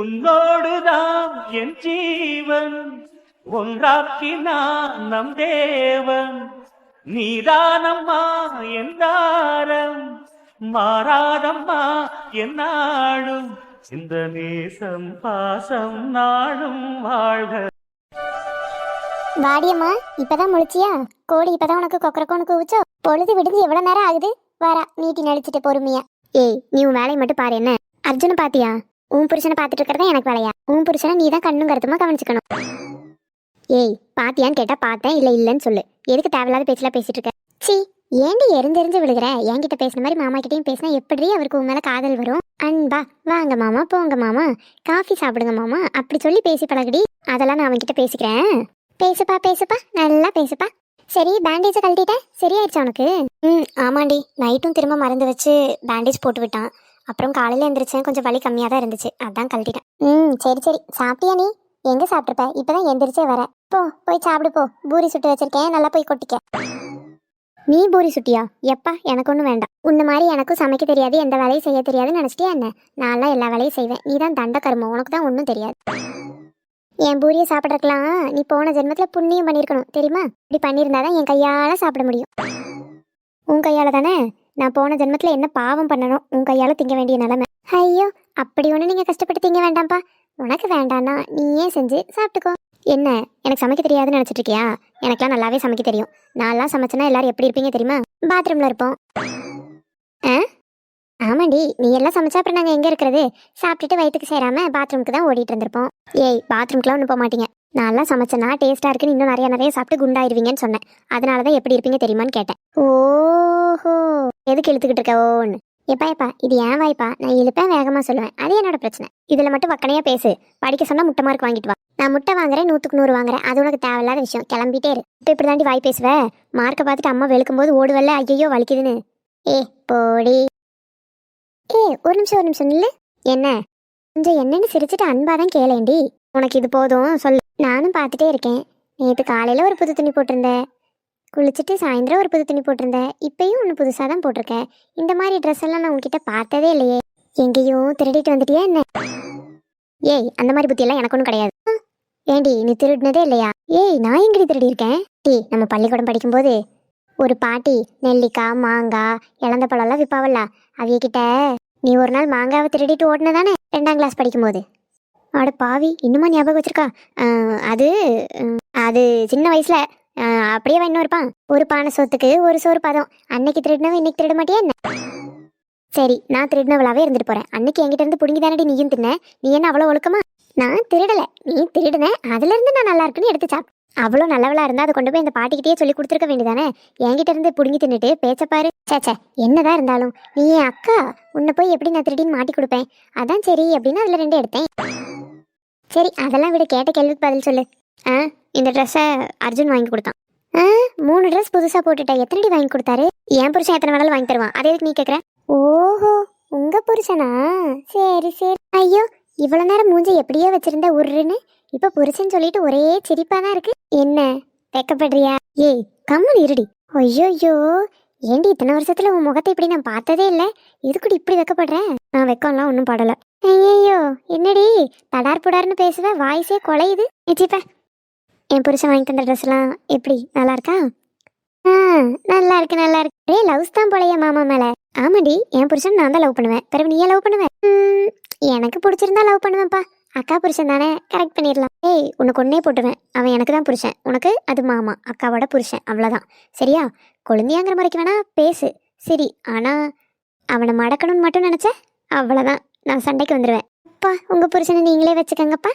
உன்னோடுதான் என் ஜீவன் ஒன்றாக்கினான் நம் தேவன். நீதானம்மா என் தாரம் மாறாதம்மா என் நாடும் இந்த நேசம் பாசம் நாடும் வாழ்க. வாடியம்மா, இப்பதான் முழிச்சியா? கோழி இப்பதான் உனக்கு கொக்கரக்கோன்னு கூவிச்சோ? பொழுது விடுஞ்சு எவ்வளவு நேரம் ஆகுது? வாரா நீட்டி நடிச்சிட்டு பொறுமையா. ஏய், நீ உன் வேலையை மட்டும் பாரு. என்ன அர்ஜுனை பாத்தியா? உன் புருஷனை பாத்துட்டு இருக்கிறதா எனக்கு வேலையா? உன் புருஷனை நீ தான் கண்ணும் கருத்துமா கவனிச்சுக்கணும். ஏய், பாத்தியான்னு கேட்டா பார்த்தேன், இல்ல இல்லன்னு சொல்லு. எதுக்கு தேவையில்லாத பேச்செல்லாம் பேசிட்டு இருக்க? சி, ஏண்டி எரிஞ்செரிஞ்சு விழுகிற? என்கிட்ட பேசின மாதிரி மாமா கிட்டையும் பேசினா எப்படி அவருக்கு உன் மேல காதல் வரும்? அன்பா வாங்க மாமா, போங்க மாமா, காஃபி சாப்பிடுங்க மாமா, அப்படி சொல்லி பேசி பழகுடி. அதெல்லாம் நான் அவன்கிட்ட பேசிக்கிறேன். பேசுப்பா பேசுப்பா, நல்லா பேசுப்பா. சரி, பேண்டேஜை கழட்டிட்டேன், சரியாயிடுச்சா உனக்கு? ஆமாண்டி, நைட்டும் திரும்ப மறந்து வச்சு பேண்டேஜ் போட்டு விட்டான். அப்புறம் காலையில் எழுந்திரிச்சேன், கொஞ்சம் வலி கம்மியாக தான் இருந்துச்சு, அதான் கழட்டிட்டேன். சரி சரி, சாப்பிட்டியா நீ? எங்கே சாப்பிட்ருப்ப? இப்போதான் எந்திரிச்சே வர. போய் சாப்பிடு போ. பூரி சுட்டு வச்சிருக்கேன், நல்லா போய் கொட்டிக்க. நீ பூரி சுட்டியா? எப்பா, எனக்கு ஒன்றும் வேண்டாம். உன்ன மாதிரி எனக்கும் சமைக்க தெரியாது, எந்த வேலையும் செய்ய தெரியாதுன்னு நினச்சிட்டியா என்ன? நான்லாம் எல்லா வேலையும் செய்வேன், நீ தான் தண்ட கருமம், உனக்கு தான் ஒன்றும் தெரியாது. என் பூரியை சாப்பிட்றக்கலாம் நீ போன ஜென்மத்தில் புண்ணியம் பண்ணியிருக்கணும் தெரியுமா? இப்படி பண்ணியிருந்தாதான் என் கையால் சாப்பிட முடியும். உன் கையால் தானே? நான் போன ஜென்மத்தில் என்ன பாவம் பண்ணணும் உன் கையால் திங்க வேண்டிய நிலைமை? ஐயோ, அப்படி ஒன்று நீங்கள் கஷ்டப்பட்டு திங்க வேண்டாம்ப்பா. உனக்கு வேண்டான்னா நீயே செஞ்சு சாப்பிட்டுக்கோ. என்ன, எனக்கு சமைக்க தெரியாதுன்னு நினச்சிட்டு இருக்கியா? எனக்குலாம் நல்லாவே சமைக்க தெரியும். நான்லாம் சமைச்சேன்னா எல்லாரும் எப்படி இருப்பீங்க தெரியுமா? பாத்ரூமில் இருப்போம். ஆமாண்டி, நீ எல்லாம் சமைச்சா அப்புறம் நாங்கள் எங்கே இருக்கிறது? சாப்பிட்டுட்டு வயிற்றுக்கு சேராம பாத்ரூமுக்கு தான் ஓடிட்டு இருந்திருப்போம். ஏய், பாத்ரூம்க்குலாம் ஒன்றும் போக மாட்டீங்க. நான்லாம் சமைச்சேன்னா டேஸ்ட்டாக இருக்குன்னு இன்னும் நிறைய சாப்பிட்டு குண்டாயிருவீங்கன்னு சொன்னேன். அதனால தான் எப்படி இருப்பீங்க தெரியுமான்னு கேட்டேன். ஓஹோ, எதுக்கு இழுத்துக்கிட்டு இருக்க? ஓன்னு எப்பா, இது ஏன் வாய்ப்பா? நான் இழுப்பேன், வேகமாக சொல்லுவேன், அது என்னோட பிரச்சனை. இதில் மட்டும் வக்கனையாக பேசு. படிக்க சொன்னால் முட்டை மார்க் வாங்கிட்டு வா. நான் முட்டை வாங்குறேன், 100க்கு 100 வாங்குறேன், அது உனக்கு தேவையில்லாத விஷயம். கிளம்பிட்டே இரு. இப்போ இப்படி தாண்டி வாய் பேசுவேன். மார்க்கை பார்த்துட்டு அம்மா வெளுக்கும்போது ஓடுவல்ல, ஐயோ வலிக்குதுன்னு. போடி. ஒரு நிமிஷம் நில்லு. என்ன? கொஞ்சம் என்னன்னு சிரிச்சுட்டு அன்பாதான் கேளேண்டி. உனக்கு இது போதும் சொல்லு. நானும் பார்த்துட்டே இருக்கேன். நேற்று காலையில் ஒரு புது துணி போட்டிருந்தேன், குளிச்சுட்டு சாயந்தரம் ஒரு புது துணி போட்டிருந்தேன், இப்பயும் ஒன்று புதுசாக தான் போட்டிருக்கேன். இந்த மாதிரி ட்ரெஸ் எல்லாம் நான் உன்கிட்ட பார்த்ததே இல்லையே. எங்கேயும் திருடிட்டு வந்துட்டியா என்ன? ஏய், அந்த மாதிரி புத்தியெல்லாம் எனக்கு ஒன்றும் கிடையாது. ஏண்டி, நீ திருடினதே இல்லையா? ஏய், நான் எங்கடி திருடி இருக்கேன்? நம்ம பள்ளிக்கூடம் படிக்கும்போது ஒரு பாட்டி நெல்லிக்காய், மாங்காய், இழந்த பழம்லாம் விற்பாவல்ல, அவையக்கிட்ட நீ ஒரு நாள் மாங்காவை திருடிட்டு ஓடினதானே 2ஆம் கிளாஸ் படிக்கும்போது? அட பாவி, இன்னுமா ஞாபகம் வச்சிருக்கா? அது அது சின்ன வயசுல அப்படியே இன்னும் இருப்பான். ஒரு பானை சோத்துக்கு ஒரு சோறு பதம். அன்னைக்கு திருடினவன் இன்னைக்கு திருட மாட்டியா என்ன? சரி, நான் திருடினவளாவே இருந்துட்டு போறேன். அன்னைக்கு என்கிட்ட இருந்து புடுங்கி தானடி நீயும் தின்ன. நீ என்ன அவ்வளோ ஒழுக்கமா? நான் திருடலை, நீ திருடுன. அதுல இருந்து நான் நல்லா இருக்குன்னு எடுத்து சாப்பிட்டேன். அவ்வளோ நல்லவளா இருந்தா அதை கொண்டு போய் இந்த பாட்டிக்கிட்டே சொல்லி கொடுத்துருக்க வேண்டியதானே? என்கிட்ட இருந்து புடுங்கி தின்னுட்டு பேச்சப்பாரு. சேச்சே, என்னதான் இருந்தாலும் நீ என் அக்கா, உன்னை போய் எப்படி நான் திருடின்னு மாட்டி கொடுப்பேன்? அதான் சரி அப்படின்னு அதில் 2 எடுத்தேன். சரி, அதெல்லாம் விட, கேட்ட கேள்விக்கு பதில் சொல்லு. இந்த ட்ரெஸ்ஸை அர்ஜுன் வாங்கி கொடுத்தான். 3 ட்ரெஸ் புதுசாக போட்டுட்டேன். எத்தனை வாங்கி கொடுத்தாரு? என் புருஷன் எத்தனை வேணாலும் வாங்கி தருவான். அதே நீ கேட்குற? ஓஹோ, உங்க புருஷனா? சரி சரி. ஐயோ, இவ்வளோ நேரம் மூஞ்சை எப்படியோ வச்சிருந்த உருன்னு, இப்போ புருஷன் சொல்லிட்டு ஒரே சிரிப்பா தான் இருக்கு. என்ன, வெக்கப்படுறியா? ஏய், கம்முன்னு இருடி. ஐயோ, ஏண்டி இத்தனை வருஷத்துல உன் முகத்தை இப்படி நான் பார்த்ததே இல்லை. இதுக்கூட இப்படி வெக்கப்படுறேன்? நான் வெக்கம்லாம் ஒன்றும் படலை. ஐயோ, என்னடி தடார் புடார்னு பேசுவ, வாய்ஸே குலையுது. நிச்சிப்ப, என் புருஷன் வாங்கி தந்த ட்ரெஸ்லாம் எப்படி, நல்லா இருக்கா? நல்லா இருக்கு. லவ்ஸ் தான் போலையா மாமா மேல? ஆமாடி, என் புருஷன் நான் தான் லவ் பண்ணுவேன். பிறகு நீயே லவ் பண்ணுவேன்? எனக்கு பிடிச்சிருந்தா லவ் பண்ணுவேன்ப்பா. அக்கா புருஷன் தானே, கரெக்ட் பண்ணிடலாம். ஏய், உனக்கு ஒன்னே போட்டுவேன். அவன் எனக்கு தான் புருஷன், உனக்கு அது மாமா, அக்காவோட புருஷன், அவ்வளோதான். சரியா? கொழுந்தியாங்கிற முறைக்கு வேணா பேசு, சரி. ஆனா அவனை மடக்கணும்னு மட்டும் நினைச்ச, அவ்வளோதான், நான் சண்டைக்கு வந்துடுவேன். அப்பா, உங்க புருஷனை நீங்களே வச்சுக்கங்கப்பா.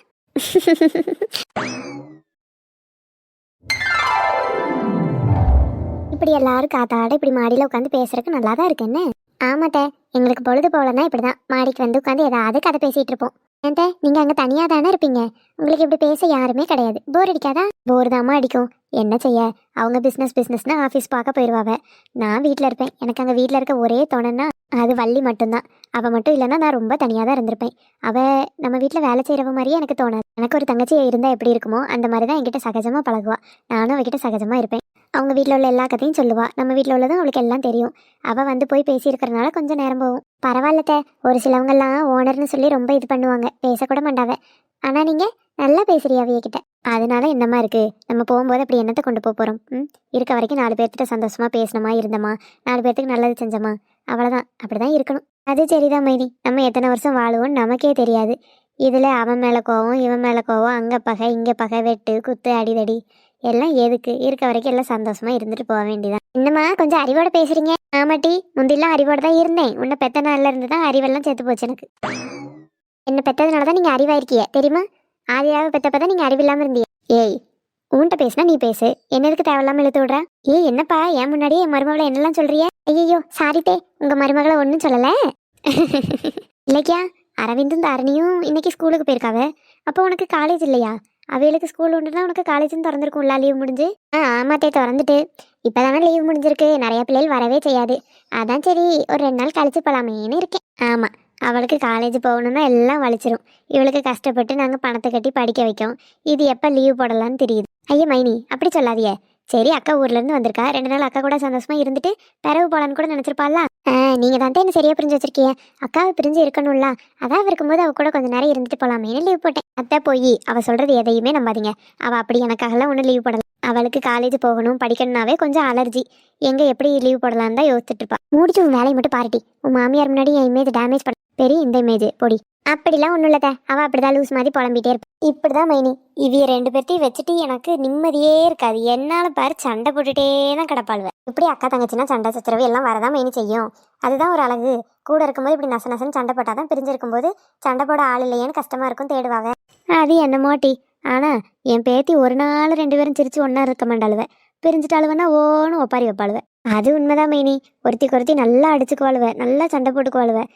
இப்படி எல்லாரும் காத்தாட இப்படி மாடியில் உட்காந்து பேசுறதுக்கு நல்லா தான் இருக்கு. என்ன? ஆமாட்ட, எங்களுக்கு பொழுது போலன்னா இப்படிதான் மாடிக்கு வந்து உட்காந்து ஏதாவது கதை பேசிட்டு இருப்போம். ஏன்ட்ட, நீங்க அங்க தனியா தானே இருப்பீங்க, உங்களுக்கு இப்படி பேச யாருமே கிடையாது. போர் அடிக்காதா? போர் தாமா அடிக்கும். என்ன செய்ய, அவங்க பிஸ்னஸ்னா ஆஃபீஸ் பார்க்க போயிடுவாங்க. நான் வீட்டில் இருப்பேன். எனக்கு அங்கே வீட்டில் இருக்க ஒரே தோணுன்னா அது வள்ளி மட்டும்தான். அவள் மட்டும் இல்லைன்னா நான் ரொம்ப தனியாக தான் இருந்திருப்பேன். அவள் நம்ம வீட்டில் வேலை செய்கிறவ மாதிரியே எனக்கு தோணாது. எனக்கு ஒரு தங்கச்சி இருந்தால் எப்படி இருக்குமோ அந்த மாதிரி தான் என்கிட்ட சகஜமாக பழகுவா. நானும் அவகிட்ட சகஜமாக இருப்பேன். அவங்க வீட்டில் உள்ள எல்லா கதையும் சொல்லுவா. நம்ம வீட்டில் உள்ளதும் அவளுக்கு எல்லாம் தெரியும். அவள் வந்து போய் பேசியிருக்கிறனால கொஞ்சம் நேரம் போகும். பரவாயில்லத்த, ஒரு சிலவங்கெல்லாம் ஓனர்னு சொல்லி ரொம்ப இது பண்ணுவாங்க, பேசக்கூட மாட்டாவ. ஆனால் நீங்கள் நல்லா பேசுறியா அவியக்கிட்ட, அதனால என்னம்மா இருக்குது. நம்ம போகும்போது அப்படி என்னத்தை கொண்டு போக போகிறோம்? இருக்க வரைக்கும் 4 பேர்த்திட்ட சந்தோஷமாக பேசினோமா, இருந்தோமா, 4 பேர்த்துக்கு நல்லது செஞ்சோமா, அவ்வளோதான். அப்படி தான் இருக்கணும். அது சரிதான் மைனி, நம்ம எத்தனை வருஷம் வாழுவோம்னு நமக்கே தெரியாது. இதில் அவன் மேலே கோவம், இவன் மேலே கோவம், அங்கே பகை இங்கே பகை, வெட்டு குத்து அடிதடி எல்லாம் எதுக்கு? இருக்க வரைக்கும் எல்லாம் சந்தோஷமா இருந்துட்டு போக வேண்டியதான். என்னம்மா கொஞ்சம் அறிவோட பேசுறீங்க? ஆமாட்டி, முந்திலாம் அறிவோட தான் இருந்தேன். உன்னை பெத்த நாள்ல இருந்து தான் அறிவெல்லாம் சேர்த்து போச்சு எனக்கு. என்ன பெத்ததுனால தான் நீங்கள் அறிவாயிருக்கிய தெரியுமா? ஆதியாவை பெத்தப்பதான் நீங்கள் அறிவில்லாமல் இருந்தீங்க. ஏய், உன்கிட்ட பேசுனா நீ பேசு, என்ன எதுக்கு தேவையில்லாமல் இழுத்து விடுற? ஏய் என்னப்பா, என் முன்னாடியே என் மருமகளை என்னெல்லாம் சொல்றிய? ஐயோ சாரிட்டே, உங்கள் மருமகளை ஒன்றும் சொல்லலை. இல்லைக்கியா, அரவிந்தும் தாரணியும் இன்னைக்கு ஸ்கூலுக்கு போயிருக்காவ. அப்போ உனக்கு காலேஜ் இல்லையா? அவைகளுக்கு ஸ்கூல் உண்டுனா உனக்கு காலேஜும் திறந்துருக்கும்ல, லீவ் முடிஞ்சு. ஆமாத்தே, திறந்துட்டு இப்போதானே லீவ் முடிஞ்சிருக்கு. நிறைய பிள்ளைகள் வரவே செய்யாது. அதான் சரி ஒரு 2 நாள் கழிச்சு போகலாமேன்னு இருக்கேன். ஆமாம், அவளுக்கு காலேஜ் போகணுன்னா எல்லாம் வலிச்சிரும். இவளுக்கு கஷ்டப்பட்டு நாங்கள் பணத்தை கட்டி படிக்க வைக்கோம். இது எப்போ லீவ் போடலான்னு தெரியுது. ஐயா மைனி, அப்படி சொல்லாதியே. சரி, அக்கா ஊர்லேருந்து வந்திருக்கா, 2 நாள் அக்கா கூட சந்தோஷமா இருந்துட்டு பிறகு போகலான்னு கூட நினச்சிருப்பாள்ல. நீங்கள் தான் என்ன சரியாக பிரிஞ்சு வச்சிருக்கீங்க. அக்காவை பிரிஞ்சு இருக்கணும்ல, அதான் இருக்கும்போது அவள் கூட கொஞ்சம் நேரம் இருந்துட்டு போகலாமேன்னு லீவ் போட்டேன். அத்தை போய் அவள் சொல்கிறது எதையுமே நம்பாதீங்க. அவள் அப்படி எனக்காகலாம் ஒன்றும் லீவ் போடலாம். அவளுக்கு காலேஜ் போகணும் படிக்கணும்னாவே கொஞ்சம் அலர்ஜி. எங்கே எப்படி லீவ் போடலான்னு தான் யோசிச்சுட்டு இருப்பா. முடிச்சு உன் வேலையை மட்டும் பாருட்டி. உன் மாமியார் முன்னாடி என் இமேஜ் டேமேஜ் பண்ண பெரிய இந்த இமேஜ் பொடி. அப்படிலாம் ஒன்றும் இல்லத்த, அவள் அப்படிதான் லூஸ் மாதிரி புலம்பிட்டே இருப்பா. இப்படிதான் மைனி, இவிய 2 பேர்த்தையும் வச்சுட்டு எனக்கு நிம்மதியே இருக்காது. என்னால பாரு சண்டை போட்டுட்டே தான் கிடப்பாளுவேன். இப்படி அக்கா தங்கச்சின்னா சண்டை சச்சரவு எல்லாம் வரதான் மைனி செய்யும். அதுதான் ஒரு அழகு. கூட இருக்கும்போது இப்படி நச நசன்னு சண்டை போட்டாதான் பிரிஞ்சிருக்கும்போது சண்டை போட ஆள் இல்லையேன்னு கஷ்டமா இருக்கும் தேடுவாங்க. அது என்னமோட்டி. ஆனா என் பேத்தி ஒரு நாள் 2 பேரும் சிரிச்சு ஒன்னா இருக்க மாட்டாளுவேன். பிரிஞ்சுட்டாளுவன்னா ஓன்னு ஒப்பாரி வைப்பாளுவேன். அது உண்மைதான் மைனி. ஒருத்தி நல்லா அடிச்சுக்குவாளுவேன், நல்லா சண்டை போட்டுக்குவாளுவேன்.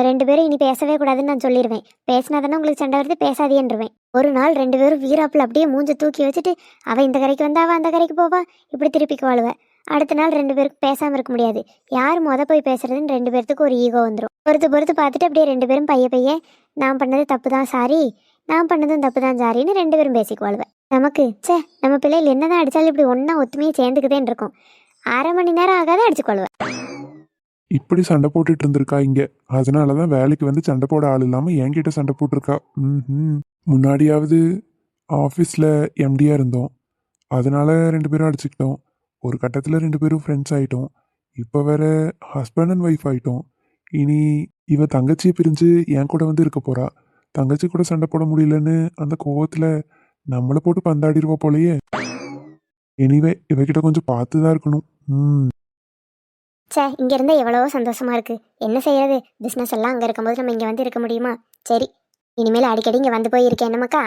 2 பேரும் இனி பேசவே கூடாதுன்னு நான் சொல்லிடுவேன். பேசினாதானே உங்களுக்கு சண்டை வருது, பேசாதேன்றுவேன். ஒரு நாள் 2 பேரும் வீராப்பில் அப்படியே மூஞ்ச தூக்கி வச்சுட்டு அவள் இந்த கரைக்கு வந்தா அவள் அந்த கரைக்கு போவா, இப்படி திருப்பிக்குவாளுவேன். அடுத்த நாள் 2 பேருக்கு பேசாமல் இருக்க முடியாது. யார் போய் பேசுறதுன்னு 2 பேர்த்துக்கு ஒரு ஈகோ வந்துடும். பொறுத்து பார்த்துட்டு அப்படியே 2 பேரும் பைய நான் பண்ணது தப்பு தான் சாரி, நான் பண்ணதும் தப்பு தான் சாரின்னு 2 பேரும் பேசிக்குவாளுவேன். நமக்கு நம்ம பிள்ளைகள் என்னதான் அடித்தாலும் இப்படி ஒன்றா ஒத்துமையை சேர்ந்துக்குதேன்னு இருக்கும். 1/2 மணி நேரம் ஆகாத அடிச்சுக்கொள்வேன். இப்படி சண்டை போட்டுட்டு இருந்திருக்கா இங்க. அதனாலதான் வேலைக்கு வந்து சண்டை போட ஆள் இல்லாம என்கிட்ட சண்டை போட்டிருக்கா. முன்னாடியாவது ஆஃபீஸில் எம்டியாக இருந்தோம், அதனால 2 பேரும் அடிச்சுக்கிட்டோம். ஒரு கட்டத்தில் 2 பேரும் ஃப்ரெண்ட்ஸ் ஆகிட்டோம். இப்போ வேற ஹஸ்பண்ட் அண்ட் ஒய்ஃப் ஆகிட்டோம். இனி இவ தங்கச்சியை பிரிஞ்சு என் கூட வந்து இருக்க போறா. தங்கச்சி கூட சண்டை போட முடியலன்னு அந்த கோவத்தில் நம்மளை போட்டு பந்தாடிடுவா போலயே. எனிவே இவகிட்ட கொஞ்சம் பார்த்து தான் இருக்கணும். இங்க இருந்தா எவ்வளவோ சந்தோஷமா இருக்கு. என்ன செய்யறது, பிசினஸ் எல்லாம் அங்க இருக்கும்போது நம்ம இங்க வந்து இருக்க முடியுமா? சரி, இனிமேல் அடிக்கடி இங்க வந்து போய் இருக்கேன் என்னமாக்கா.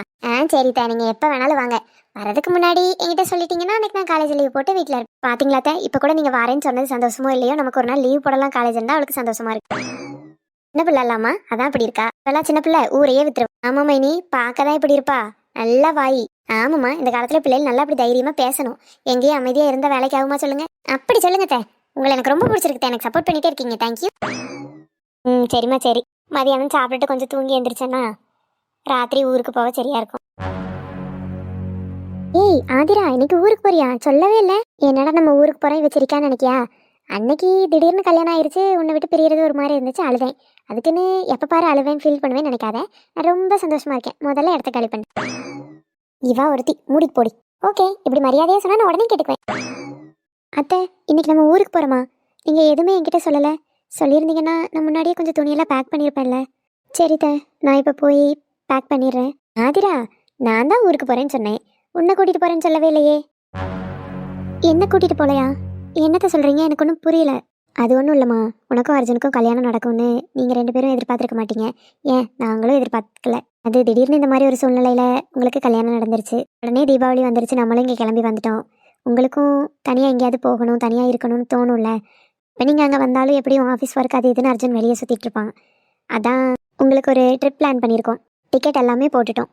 சரித்தா, நீங்க எப்ப வேணாலும் வாங்க. வரதுக்கு முன்னாடி என்கிட்ட சொல்லிட்டீங்கன்னா அன்னைக்கு நான் காலேஜ் லீவ் போட்டு வீட்டில் இருப்பேன். பாத்தீங்களாத்த, இப்ப கூட நீங்க வரேன்னு சொன்னது சந்தோஷமோ இல்லையோ, நமக்கு ஒரு நாள் லீவ் போடலாம் காலேஜ் இருந்தா அவளுக்கு சந்தோஷமா இருக்கு. சின்ன பிள்ளை இல்லாமா, அதான் இப்படி இருக்கா. இப்பெல்லாம் சின்ன பிள்ளை ஊரையே வித்துரு. ஆமா மைனி, பார்க்கதான் இப்படி இருப்பா, நல்லா வாயி. ஆமாம்மா, இந்த காலத்துல பிள்ளைகள் நல்லா அப்படி தைரியமா பேசணும். எங்கேயும் அமைதியா இருந்த வேலைக்கு ஆகுமா சொல்லுங்க. அப்படி சொல்லுங்க தே, உங்களை எனக்கு ரொம்ப பிடிச்சிருக்கு. எனக்கு சப்போர்ட் பண்ணிட்டே இருக்கீங்க, தேங்க்யூ. சரிம்மா சரி. மதியானம் சாப்பிட்டுட்டு கொஞ்சம் தூங்கி எழுந்திரிச்சேன்னா ராத்திரி ஊருக்கு போக சரியா இருக்கும். ஏய் ஆதிரா, இன்னைக்கு ஊருக்கு போறியா? சொல்லவே இல்லை. என்னடா நம்ம ஊருக்கு போறோம் வச்சிருக்கான்னு நினைக்கியா? அன்னைக்கு திடீர்னு கல்யாணம் ஆயிடுச்சு, உன்னை விட்டு பிரியறது ஒரு மாதிரி இருந்துச்சு, அழுதேன். அதுக்குன்னு எப்போ பாரு அழுவேன் ஃபீல் பண்ணுவேன்னு நினைக்காத. நான் ரொம்ப சந்தோஷமா இருக்கேன். முதல்ல இடத்த காலி பண்ணு. இவா ஒருத்தி மூடிக்கு போடி. ஓகே, இப்படி மரியாதையா சொன்னா நான் உடனே கேட்டுக்குவேன். அத்தை, இன்னைக்கு நம்ம ஊருக்கு போகிறோமா? நீங்கள் எதுவுமே என்கிட்ட சொல்லலை. சொல்லியிருந்தீங்கன்னா நான் முன்னாடியே கொஞ்சம் துணியெல்லாம் பேக் பண்ணியிருப்பேன்ல. சரித்த, நான் இப்போ போய் பேக் பண்ணிடுறேன். ஆதிரா, நான் தான் ஊருக்கு போகிறேன்னு சொன்னேன், உன்னை கூட்டிகிட்டு போகிறேன்னு சொல்லவே இல்லையே. என்ன கூட்டிகிட்டு போகலையா? என்னத்த சொல்கிறீங்க? எனக்கு ஒன்றும் புரியல. அது ஒன்றும் இல்லைம்மா, உனக்கும் அர்ஜுனுக்கும் கல்யாணம் நடக்கும்னு நீங்கள் 2 பேரும் எதிர்பார்த்துருக்க மாட்டீங்க. ஏன், நாங்களும் எதிர்பார்க்கல. அது திடீர்னு இந்த மாதிரி ஒரு சூழ்நிலையில் உங்களுக்கு கல்யாணம் நடந்துருச்சு. உடனே தீபாவளி வந்துருச்சு, நம்மளும் இங்கே கிளம்பி வந்துட்டோம். உங்களுக்கும் தனியாக எங்கேயாவது போகணும், தனியாக இருக்கணும்னு தோணும்ல. இப்போ நீங்கள் அங்கே வந்தாலும் எப்படியும் ஆஃபீஸ் ஒர்க் அது இதுன்னு அர்ஜுன் வெளியே சுற்றிட்டு இருப்பான். அதான் உங்களுக்கு ஒரு ட்ரிப் பிளான் பண்ணியிருக்கோம். டிக்கெட் எல்லாமே போட்டுட்டோம்.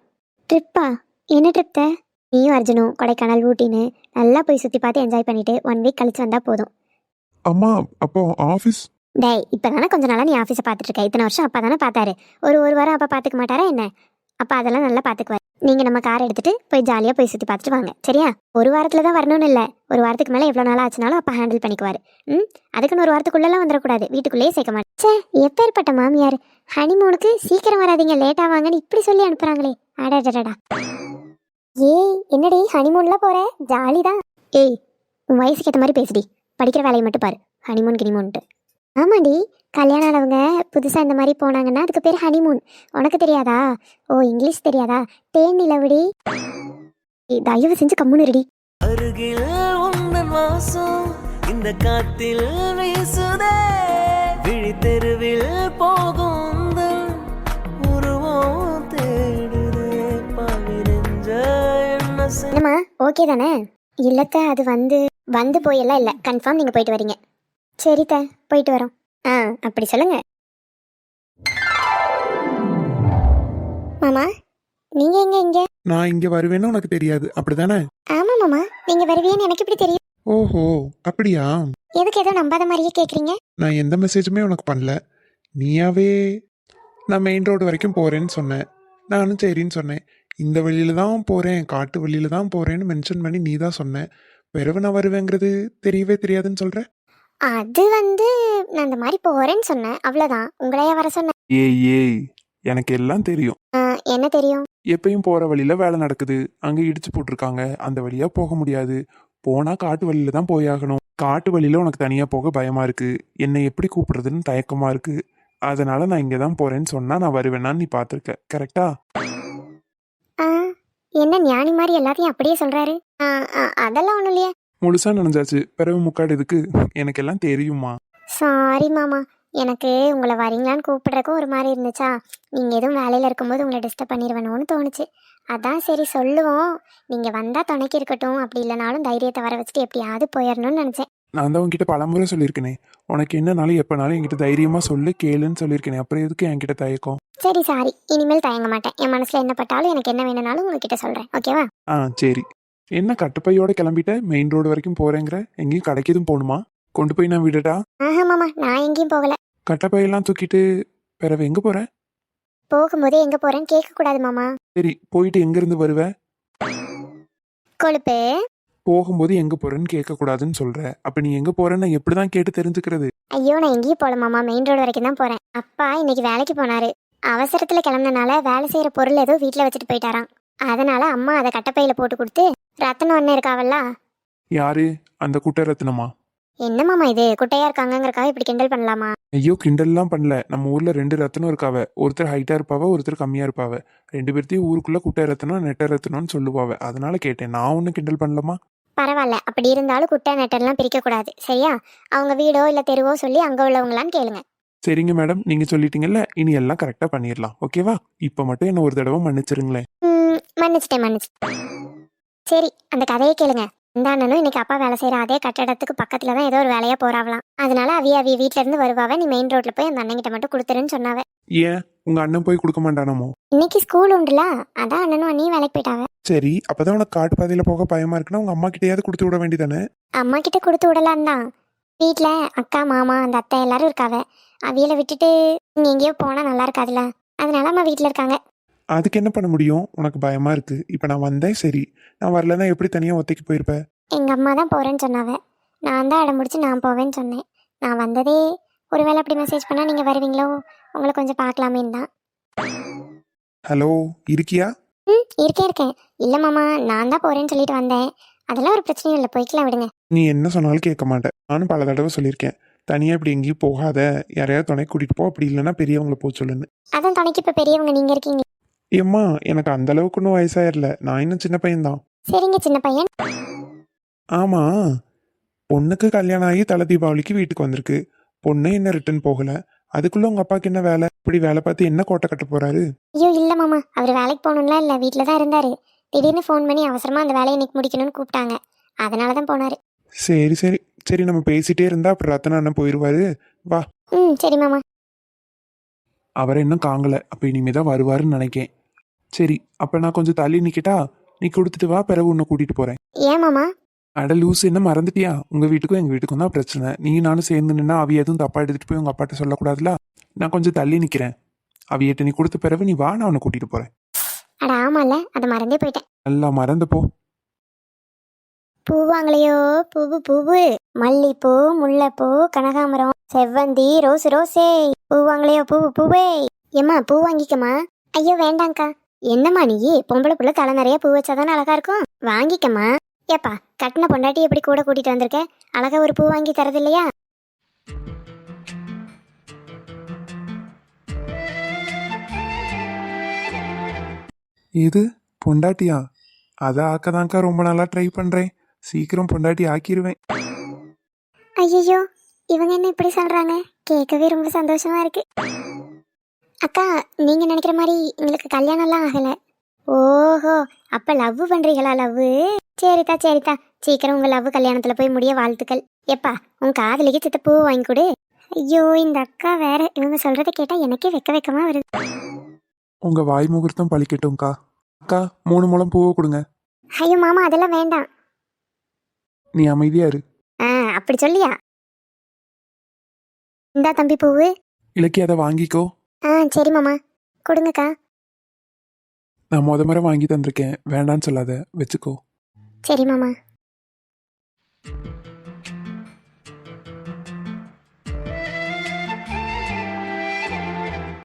ட்ரிப்பா? என்ன ட்ரிப்த? நீயும் அர்ஜுனும் கொடைக்கானல் ஊட்டின்னு நல்லா போய் சுற்றி பார்த்து என்ஜாய் பண்ணிவிட்டு 1 வீக் கழிச்சு வந்தால் போதும். அம்மா, அப்போ ஆஃபீஸ்? டேய், இப்போ தானே கொஞ்ச நாளாக நீ ஆஃபீஸை பார்த்துட்டு இருக்க. இத்தனை வருஷம் அப்பா தானே பார்த்தாரு. ஒரு வாரம் அப்பா பார்த்துக்க மாட்டாரா என்ன? அப்பா அதெல்லாம் நல்லா பார்த்துக்குவார். நீங்க நம்ம கார் எடுத்துட்டு போய் ஜாலியா போய் சுத்தி பார்த்துட்டு வாங்க. சரியா? ஒரு வாரத்துல தான் வரணும்னு இல்ல. ஒரு வாரத்துக்கு மேல எவ்வளவு நாள் ஆச்சுனாலும் அப்பா ஹேண்டில் பண்ணிக்குவாரு. அதுக்குன்னு ஒரு வாரத்துக்குள்ளெல்லாம் வந்துடக்கூடாது. வீட்டுக்குள்ளேயே சேர்க்க மாட்டேன். ச்சே, எப்பேற்பட்ட மாமியார்! ஹனிமூனுக்கு சீக்கிரம் வராதீங்க, லேட்டா வாங்கன்னு இப்படி சொல்லி அனுப்புறாங்களே. அடடடடா. ஏய், என்னடி ஹனிமூன்ல போற? ஜாலிதான். ஏய், உன் வயசுக்கு ஏற்ற மாதிரி பேசுடி. படிக்கிற வேலையை மட்டும் பாரு. ஹனிமூன் கினிமூன்ட்டு. ஆமாடி, கல்யாணம் ஆனவங்க புதுசா இந்த மாதிரி போனாங்கன்னா அதுக்கு பேர் ஹனிமூன். உனக்கு தெரியாதா? ஓ, இங்கிலீஷ் தெரியாதா? தேன் நிலவுடி. தயவு செஞ்சு கம்முன்னு இருடி. அருகில் உந்தன் வாசம் இந்த காத்தில் வீசுதே, விழி தெருவில் போகும் உந்தன் உருவம் தேடுதே, பாவி நெஞ்ச என்ன என்னம்மா, ஓகே தானே? இல்லத்த, அது வந்து போயெல்லாம் இல்லை. கன்ஃபார்ம் நீங்க போயிட்டு வரீங்க. சரித்த, போயிட்டு வரோம். அப்படி சொல்லுங்க. மாமா, நீங்க எங்க இங்க? நான் இங்க வருவேன்னு உனக்கு தெரியாது அப்படிதானே? ஆமா மாமா, நீங்க வருவீங்கன்னு எனக்கு எப்படி தெரியும்? ஓஹோ, அப்படியா? எதுக்கு ஏதோ நம்பாத மாதிரியே கேக்குறீங்க? நான் எந்த மெசேஜுமே உனக்கு பண்ணல. நீயாவே நான் மெயின் ரோடு வரைக்கும் போறேன்னு சொன்னேன். நானும் சரின்னு சொன்னேன். இந்த வழியில தான் போறேன், காட்டு வழியில தான் போறேன்னு மென்ஷன் பண்ணி நீ தான் சொன்ன. பிறகு நான் வருவேங்கிறது தெரியவே தெரியாதுன்னு சொல்ற. அது நான் இந்த மாதிரி போறேன்னு சொன்னேன், அவ்வளவுதான். உங்களையா வர சொன்னேன்? ஏய், எனக்கு எல்லாம் தெரியும். என்ன தெரியும்? எப்பயும் போற வழியில வேலை நடக்குது, அங்க இடிச்சு போட்டிருக்காங்க, அந்த வழியா போக முடியாது. போனா காட்டு வழியில தான் போயாகணும். காட்டு வழியில உனக்கு தனியா போக பயமா இருக்கு, என்னை எப்படி கூப்பிடுறதுன்னு தயக்கமா இருக்கு. அதனால நான் இங்க தான் போறேன்னு சொன்னா நான் வருவேனான்னு நீ பாத்திருக்க, கரெக்டா? என்ன ஞானி மாதிரி எல்லாத்தையும் அப்படியே சொல்றாரு? அதெல்லாம் ஒண்ணும் இல்லையே. முழுசா நினைஞ்சாச்சு, பிறகு முக்காடு எதுக்கு? எனக்கு எல்லாம் தெரியுமா. சாரி மாமா, எனக்கு உங்களை வரீங்களான்னு கூப்பிடுறக்கும் ஒரு மாதிரி இருந்துச்சா. நீங்க எதுவும் வேலையில இருக்கும்போது உங்களை டிஸ்டர்ப் பண்ணிடுவேணும்னு தோணுச்சு. அதான் சரி சொல்லுவோம், நீங்க வந்தா துணைக்கு இருக்கட்டும், அப்படி இல்லைனாலும் தைரியத்தை வர வச்சுட்டு எப்படியாவது போயிடணும்னு நினைச்சேன். நான் தான் உன்கிட்ட பலமுறை சொல்லியிருக்கேனே, உனக்கு என்னனாலும் எப்பனாலும் என்கிட்ட தைரியமா சொல்லு, கேளுன்னு சொல்லியிருக்கேனே. அப்புறம் எதுக்கு என்கிட்ட தயக்கம்? சரி சாரி, இனிமேல் தயங்க மாட்டேன். என் மனசுல என்ன பட்டாலும் எனக்கு என்ன வேணும்னாலும் உங்ககிட்ட சொல்றேன், ஓகேவா? சரி. என்ன கட்டுப்பையோட கிளம்பிட்ட? மெயின் ரோடு வரைக்கும் போறேங்கிற, எங்கேயும் கடைக்கு எதுவும் போகணுமா? கொண்டு போய் நான் விடட்டா? ஆஹா மாமா, நான் எங்கேயும் போகல. கட்டப்பையெல்லாம் தூக்கிட்டு பிறகு எங்க போற? போகும்போதே எங்க போறேன்னு கேட்க கூடாது மாமா. சரி, போயிட்டு எங்க இருந்து வருவ? கொழுப்பு. போகும்போது எங்க போறேன்னு கேட்க கூடாதுன்னு சொல்ற. அப்ப நீ எங்க போறேன்னு நான் எப்படிதான் கேட்டு தெரிஞ்சுக்கிறது? ஐயோ, நான் எங்கேயும் போல மாமா, மெயின் ரோடு வரைக்கும் தான் போறேன். அப்பா இன்னைக்கு வேலைக்கு போனாரு. அவசரத்துல கிளம்புனனால வேலை செய்யற பொருள் ஏதோ வீட்டுல வச்சுட்டு போயிட்டாராம். அதனால அம்மா அதை கட்டப்பையில போட்டு கொடுத்து, ரத்தனம் அண்ணன் இருக்காவல்ல. யாரு? அந்த குட்டை ரத்னமா? என்ன மாமா இது, குட்டையா இருக்காங்கங்கறக்காக இப்படி கிண்டல் பண்ணலாமா? ஐயோ, கிண்டல்லாம் பண்ணல. நம்ம ஊர்ல 2 ரத்னம் இருக்காவ. ஒருத்தர் ஹைட்டா இருப்பாவ, ஒருத்தர் கம்மியா இருப்பாவ. 2 பேர்த்தையும் ஊருக்குள்ள குட்டை ரத்னம் நெட்ட ரத்னம்னு சொல்லுவாவ. அதனால கேட்டேன், நான் ஒன்னும் கிண்டல் பண்ணலாமா? பரவாயில்ல, அப்படி இருந்தாலும் குட்டை நெட்டெல்லாம் பிரிக்க கூடாது, சரியா? அவங்க வீடோ இல்ல தெருவோ சொல்லி அங்க உள்ளவங்களான்னு கேளுங்க. சரிங்க மேடம், நீங்க சொல்லிட்டீங்கல்ல, இனி எல்லாம் கரெக்டா பண்ணிடலாம், ஓகேவா? இப்ப மட்டும் என்ன ஒரு தடவை மன்னிச்சிருங்களேன். மன்னிச்சிட்டேன். சரி, அந்த கதையை கேளுங்க. இந்த அண்ணனும் இன்னைக்கு அப்பா வேலை செய்யற அதே கட்டடத்துக்கு பக்கத்துல தான் ஏதோ ஒரு வேலையா போறாவலாம். அதனால அவிய வீட்டுல இருந்து வருவாவ, நீ மெயின் ரோட்ல போய் அந்த அண்ணன் கிட்ட மட்டும் கொடுத்துருன்னு சொன்னாவ. ஏன் உங்க அண்ணன் போய் கொடுக்க மாட்டானமோ? இன்னைக்கு ஸ்கூல் உண்டுல, அதான் அண்ணனும் அண்ணியும் வேலைக்கு போயிட்டாவ. சரி, அப்பதான் உனக்கு காட்டு பாதையில போக பயமா இருக்குன்னா உங்க அம்மா கிட்டயாவது கொடுத்து விட வேண்டியதானே? அம்மா கிட்ட கொடுத்து விடலாம் தான். வீட்டுல அக்கா மாமா அந்த அத்தை எல்லாரும் இருக்காவ. அவியல விட்டுட்டு நீங்க எங்கேயோ போனா நல்லா இருக்காதுல்ல, அதனால அம்மா வீட்டுல இருக்காங்க. அதுக்கு என்ன பண்ண முடியும்? உனக்கு பயமா இருக்கு. இப்ப நான் வந்தேன், சரி. நான் வரலன்னா எப்படி தனியா ஒத்தைக்கு போயிருப்ப? எங்க அம்மா தான் போறேன்னு சொன்னாவ. நான் தான் அடம் முடிச்சு நான் போவேன்னு சொன்னேன். நான் வந்ததே ஒருவேளை அப்படி மெசேஜ் பண்ணா நீங்க வருவீங்களோ, உங்களை கொஞ்சம் பார்க்கலாமேன்னு தான். ஹலோ, இருக்கியா? இருக்கேன். இல்ல மாமா, நான் தான் போறேன்னு சொல்லிட்டு வந்தேன். அதெல்லாம் ஒரு பிரச்சனையும் இல்லை, போய்க்கலாம், விடுங்க. நீ என்ன சொன்னாலும் கேட்க மாட்டேன். நானும் பல தடவை சொல்லியிருக்கேன், தனியா இப்படி எங்கேயும் போகாத, யாரையாவது துணை கூட்டிட்டு போ, அப்படி இல்லைன்னா பெரியவங்களை போக சொல்லுன்னு. அதான் துணைக்கு இப்ப பெரியவங்க நீங்க இருக்கீங்க. ஏம்மா, எனக்கு அந்த அளவுக்கு ஒன்றும் வயசாயிரல, நான் இன்னும் சின்ன பையன்தான். சரிங்க சின்ன பையன். ஆமா, பொண்ணுக்கு கல்யாணம் ஆகி தலை தீபாவளிக்கு வீட்டுக்கு வந்திருக்கு. பொண்ணு என்ன ரிட்டர்ன் போகல. அதுக்குள்ள உங்க அப்பாவுக்கு என்ன வேலை? இப்படி வேலை பார்த்து என்ன கோட்டை கட்ட போறாரு? ஐயோ இல்ல மாமா, அவர் வேலைக்கு போகணும்லாம் இல்ல, வீட்டுல தான் இருந்தாரு. திடீர்னு ஃபோன் பண்ணி அவசரமா அந்த வேலையை இன்னைக்கு முடிக்கணும்னு கூப்பிட்டாங்க, அதனாலதான் போனாரு. சரி சரி சரி, நம்ம பேசிட்டே இருந்தா அப்புறம் ரத்தன அண்ணன் போயிடுவாரு. வா. சரி மாமா. அவரை இன்னும் காங்கல, அப்ப இனிமேதான் வருவாருன்னு நினைக்கேன். சரி, அப்ப நான் கொஞ்சம் தள்ளி நிக்கிட்டா? நீ கொடுத்துட்டு வா, பிறகு உன்னை கூட்டிட்டு போறேன். ஏன் மாமா? அட லூஸ், என்ன மறந்துட்டியா? உங்க வீட்டுக்கும் எங்க வீட்டுக்கும் தான் பிரச்சனை. நீ நானும் சேர்ந்து நின்னா அவி எதுவும் தப்பா எடுத்துட்டு போய் உங்க அப்பாட்ட சொல்லக்கூடாதுல. நான் கொஞ்சம் தள்ளி நிக்கிறேன். அவியிட்ட நீ கொடுத்த பிறகு நீ வா, நான் உன்னை கூட்டிட்டு போறேன். அட ஆமால, அதை மறந்தே போயிட்டேன். நல்லா மறந்து போ. பூ வாங்கலையோ, பூவு பூவு, மல்லிப்பூ, முல்லைப்பூ, கனகாமரம், செவ்வந்தி, ரோஸ் ரோஸே. பூ வாங்கலையோ, பூவு பூவே. ஏம்மா பூ வாங்கிக்கம்மா. ஐயோ வேண்டாங்க்கா. என்னம்மா நீ, பொம்பளை புள்ள தலை நிறைய பூ வச்சாதானே அழகா இருக்கும், வாங்கிக்கம்மா. ஏப்பா, கட்டின பொண்டாட்டி எப்படி கூட கூட்டிட்டு வந்திருக்க, அழகா ஒரு பூ வாங்கி தரது இல்லையா? இது பொண்டாட்டியா? அதை ஆக்கதாங்க்கா ரொம்ப நாளா ட்ரை பண்றேன். சீக்கிரம் பொண்டாட்டி ஆக்கிடுவேன். ஐயோ, இவங்க என்ன இப்படி சொல்றாங்க, கேட்கவே ரொம்ப சந்தோஷமா இருக்கு. அக்கா, நீங்க நினைக்கிற மாதிரி எங்களுக்கு கல்யாணம்லாம் ஆகல. ஓஹோ, அப்ப லவ் பண்றீங்களா? லவ், சரிதா சரிதா, சீக்கிரம் உங்க லவ் கல்யாணத்துல போய் முடிய வாழ்த்துக்கள். எப்பா, உன் காதலிக்கு சித்த பூ வாங்கி கொடு. ஐயோ, இந்த அக்கா வேற, இவங்க சொல்றதை கேட்டா எனக்கே வெக்கமா வருது. உங்க வாய் முகூர்த்தம் பழிக்கட்டும்க்கா. அக்கா 3 முழம் பூவை கொடுங்க. ஐயோ மாமா, அதெல்லாம் வேண்டாம். நீ அமைதியா இரு. அப்படி சொல்லியா? இந்தா தம்பி பூவு. இலக்கி அதை வாங்கிக்கோ. சரி மாமா, கொடுங்கக்கா. நான் முறை வாங்கி தந்திருக்கேன், வேண்டான்னு சொல்லாத, வச்சுக்கோ. சரி மாமா.